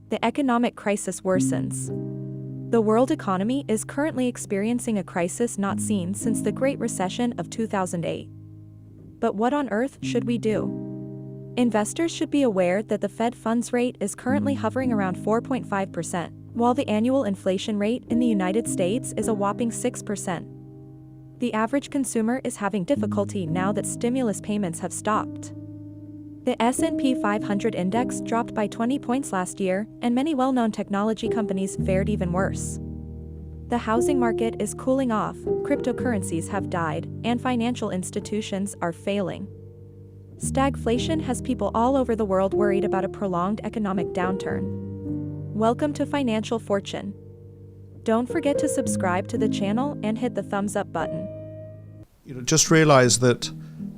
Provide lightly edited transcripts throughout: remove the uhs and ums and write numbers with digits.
The economic crisis worsens. The world economy is currently experiencing a crisis not seen since the Great Recession of 2008. But what on earth should we do? Investors should be aware that the Fed funds rate is currently hovering around 4.5%, while the annual inflation rate in the United States is a whopping 6%. The average consumer is having difficulty now that stimulus payments have stopped. The S&P 500 index dropped by 20 points last year, and many well-known technology companies fared even worse. The housing market is cooling off, cryptocurrencies have died, and financial institutions are failing. Stagflation has people all over the world worried about a prolonged economic downturn. Welcome to Financial Fortune. Don't forget to subscribe to the channel and hit the thumbs up button. Just realize that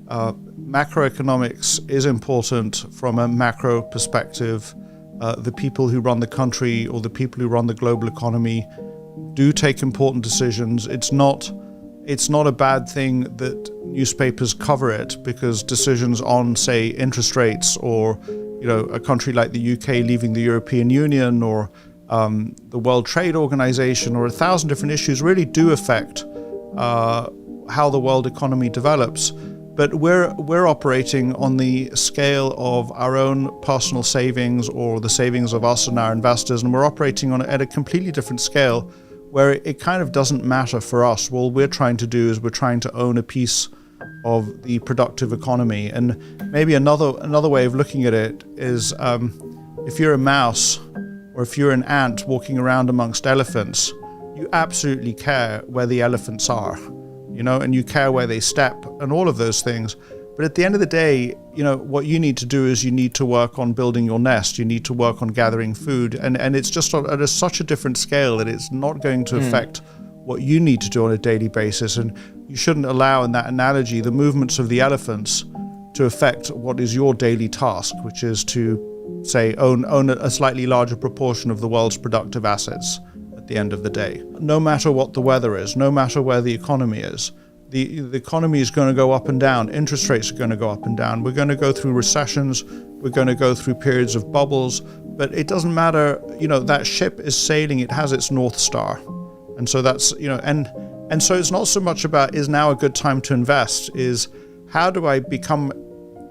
macroeconomics is important from a macro perspective. The people who run the country or the people who run the global economy do take important decisions. It's not a bad thing that newspapers cover it, because decisions on, say, interest rates, or a country like the UK leaving the European Union, or the World Trade Organization, or 1,000 different issues really do affect how the world economy develops. But we're operating on the scale of our own personal savings, or the savings of us and our investors, and we're operating on at a completely different scale, where it kind of doesn't matter for us. All we're trying to do is we're trying to own a piece of the productive economy. And maybe another way of looking at it is, if you're a mouse or if you're an ant walking around amongst elephants, you absolutely care where the elephants are, and you care where they step and all of those things. But at the end of the day, what you need to do is you need to work on building your nest. You need to work on gathering food. And it's just at such a different scale that it's not going to affect what you need to do on a daily basis. And you shouldn't allow, in that analogy, the movements of the elephants to affect what is your daily task, which is to, say, own a slightly larger proportion of the world's productive assets at the end of the day. No matter what the weather is, no matter where the economy is, the economy is going to go up and down. Interest rates are going to go up and down. We're going to go through recessions. We're going to go through periods of bubbles. But it doesn't matter. That ship is sailing. It has its North Star. And so that's, and so it's not so much about is now a good time to invest, is how do I become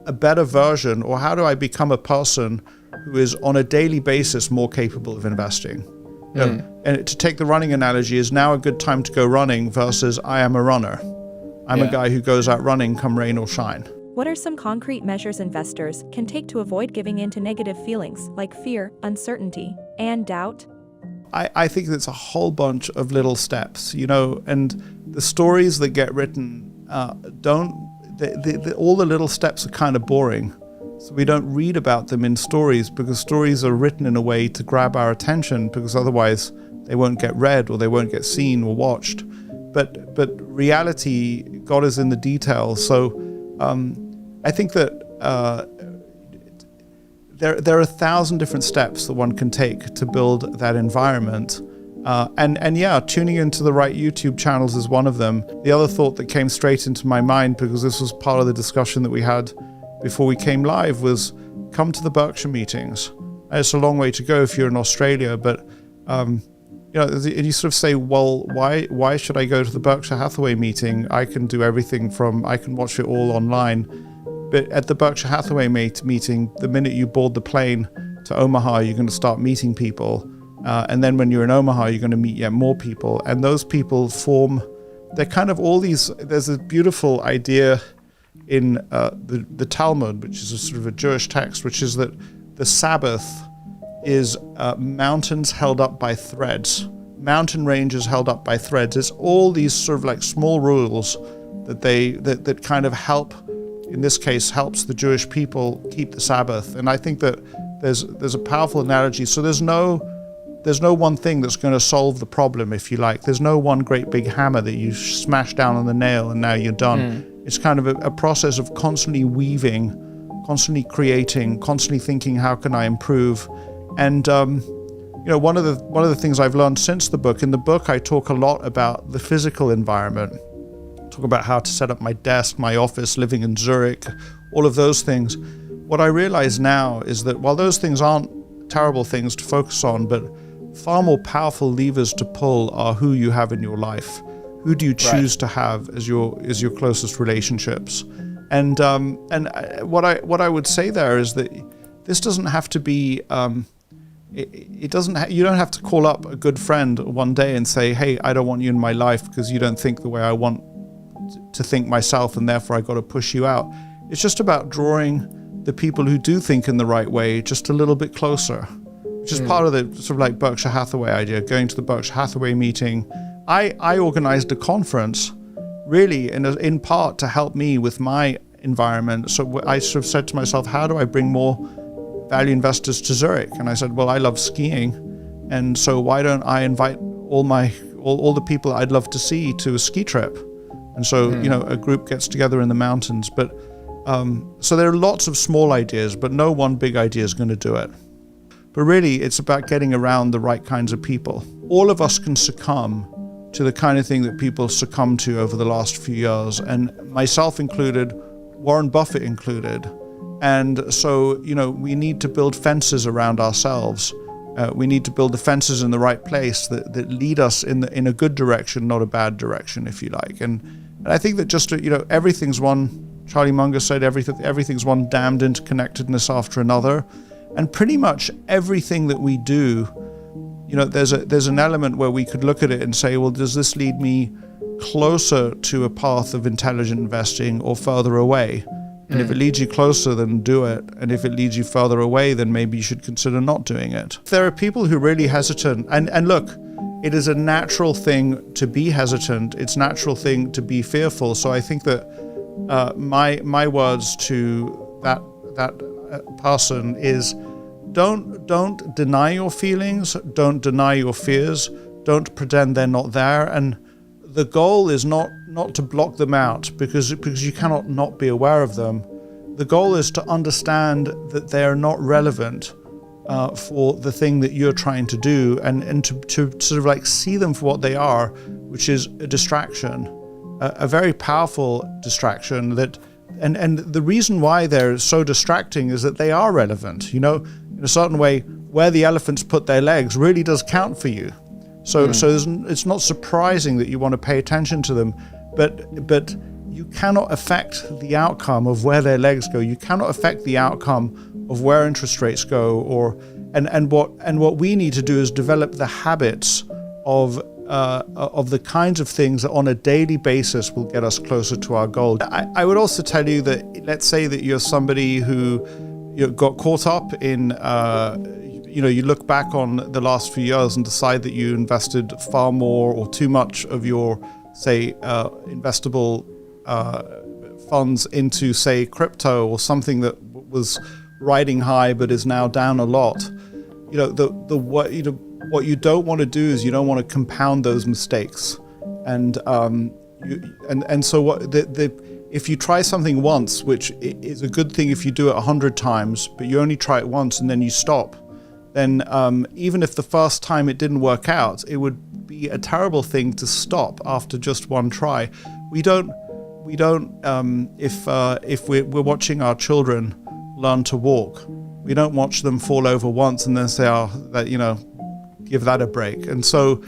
a better version, or how do I become a person who is on a daily basis more capable of investing? And to take the running analogy, is now a good time to go running versus I am a runner. I'm a guy who goes out running come rain or shine. What are some concrete measures investors can take to avoid giving in to negative feelings like fear, uncertainty, and doubt? I think it's a whole bunch of little steps, and the stories that get written all the little steps are kind of boring. So we don't read about them in stories, because stories are written in a way to grab our attention, because otherwise they won't get read or they won't get seen or watched. But reality, God is in the details. So I think that there are 1,000 different steps that one can take to build that environment. And tuning into the right YouTube channels is one of them. The other thought that came straight into my mind, because this was part of the discussion that we had before we came live, was come to the Berkshire meetings. It's a long way to go if you're in Australia, but you sort of say, well, why should I go to the Berkshire Hathaway meeting? I can do everything I can watch it all online. But at the Berkshire Hathaway meeting, the minute you board the plane to Omaha, you're going to start meeting people. And then when you're in Omaha, you're going to meet yet more people. And those people they're kind of all these, there's a beautiful idea in the Talmud, which is a sort of a Jewish text, which is that the Sabbath is mountains held up by threads, mountain ranges held up by threads. It's all these sort of like small rules that kind of help, in this case, helps the Jewish people keep the Sabbath. And I think that there's a powerful analogy. So there's no one thing that's going to solve the problem, if you like. There's no one great big hammer that you smash down on the nail and now you're done. It's kind of a process of constantly weaving, constantly creating, constantly thinking, how can I improve? And one of the things I've learned since the book, in the book I talk a lot about the physical environment, talk about how to set up my desk, my office, living in Zurich, all of those things. what I realize now is that while those things aren't terrible things to focus on, but far more powerful levers to pull are who you have in your life. Who do you choose to have as your closest relationships? And what I would say there is that this doesn't have to be. You don't have to call up a good friend one day and say, "Hey, I don't want you in my life because you don't think the way I want to think myself, and therefore I got to push you out." It's just about drawing the people who do think in the right way just a little bit closer, which is part of the sort of like Berkshire Hathaway idea. Going to the Berkshire Hathaway meeting, I organized a conference really in part to help me with my environment. So I sort of said to myself, how do I bring more value investors to Zurich? And I said, well, I love skiing, and so why don't I invite all the people I'd love to see to a ski trip? And so a group gets together in the mountains. But so there are lots of small ideas, but no one big idea is going to do it. But really, it's about getting around the right kinds of people. All of us can succumb to the kind of thing that people succumb to over the last few years, and myself included, Warren Buffett included. And so, we need to build fences around ourselves. We need to build the fences in the right place that lead us in a good direction, not a bad direction, if you like. And I think that just, everything's one, Charlie Munger said, everything's one damned interconnectedness after another. And pretty much everything that we do, there's an element where we could look at it and say, well, does this lead me closer to a path of intelligent investing or further away? And if it leads you closer, then do it. And if it leads you further away, then maybe you should consider not doing it. There are people who are really hesitant. And look, it is a natural thing to be hesitant. It's a natural thing to be fearful. So I think that my words to that person is, don't deny your feelings, don't deny your fears, don't pretend they're not there. And the goal is not to block them out because you cannot not be aware of them. The goal is to understand that they are not relevant for the thing that you're trying to do, and to sort of like see them for what they are, which is a distraction, a very powerful distraction that, and the reason why they're so distracting is that they are relevant. In a certain way, where the elephants put their legs really does count for you. So it's not surprising that you want to pay attention to them, but you cannot affect the outcome of where their legs go. You cannot affect the outcome of where interest rates go, and what we need to do is develop the habits of the kinds of things that on a daily basis will get us closer to our goal. I would also tell you that, let's say that you're somebody who got caught up in you look back on the last few years and decide that you invested far more or too much of your, say, investable funds into, say, crypto or something that was riding high but is now down a lot. What you don't want to do is you don't want to compound those mistakes, and so if you try something once, which is a good thing if you do it 100 times, but you only try it once and then you stop, then even if the first time it didn't work out, it would be a terrible thing to stop after just one try. We don't. If we're watching our children learn to walk, we don't watch them fall over once and then say, give that a break. And so,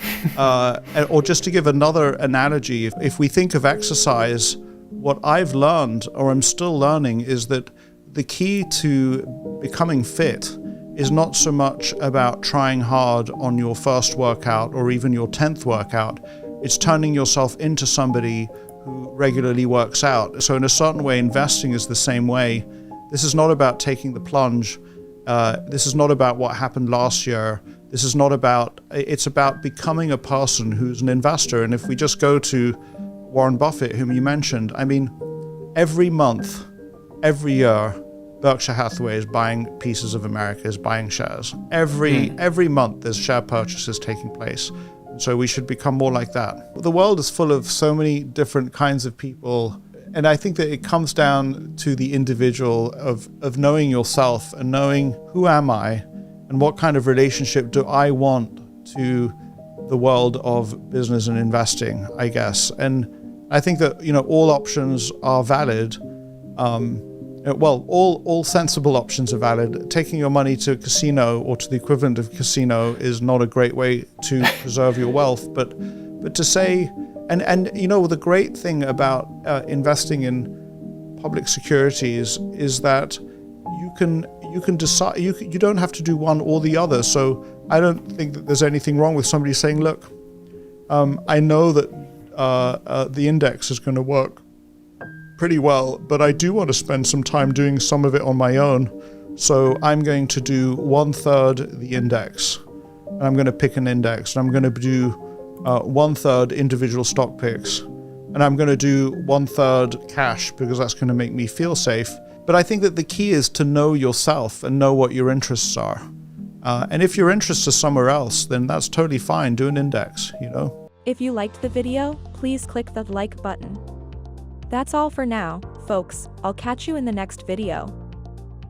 or just to give another analogy, if we think of exercise, what I've learned, or I'm still learning, is that the key to becoming fit is not so much about trying hard on your first workout or even your 10th workout. It's turning yourself into somebody who regularly works out. So in a certain way, investing is the same way. This is not about taking the plunge. This is not about what happened last year. It's about becoming a person who's an investor. And if we just go to Warren Buffett, whom you mentioned, every month, every year, Berkshire Hathaway is buying pieces of America, is buying shares. Every month there's share purchases taking place. So we should become more like that. The world is full of so many different kinds of people. And I think that it comes down to the individual of knowing yourself and knowing who am I and what kind of relationship do I want to the world of business and investing, I guess. And I think that, all options are valid. Well, all sensible options are valid. Taking your money to a casino or to the equivalent of a casino is not a great way to preserve your wealth. But to say, and you know, the great thing about investing in public securities is that you can decide. You don't have to do one or the other. So I don't think that there's anything wrong with somebody saying, look, I know that the index is going to work pretty well, but I do want to spend some time doing some of it on my own. So I'm going to do 1/3 the index, and I'm going to pick an index, and I'm going to do 1/3 individual stock picks, and I'm going to do 1/3 cash because that's going to make me feel safe. But I think that the key is to know yourself and know what your interests are. And if your interests are somewhere else, then that's totally fine. Do an index, you know. If you liked the video, please click the like button. That's all for now, folks. I'll catch you in the next video.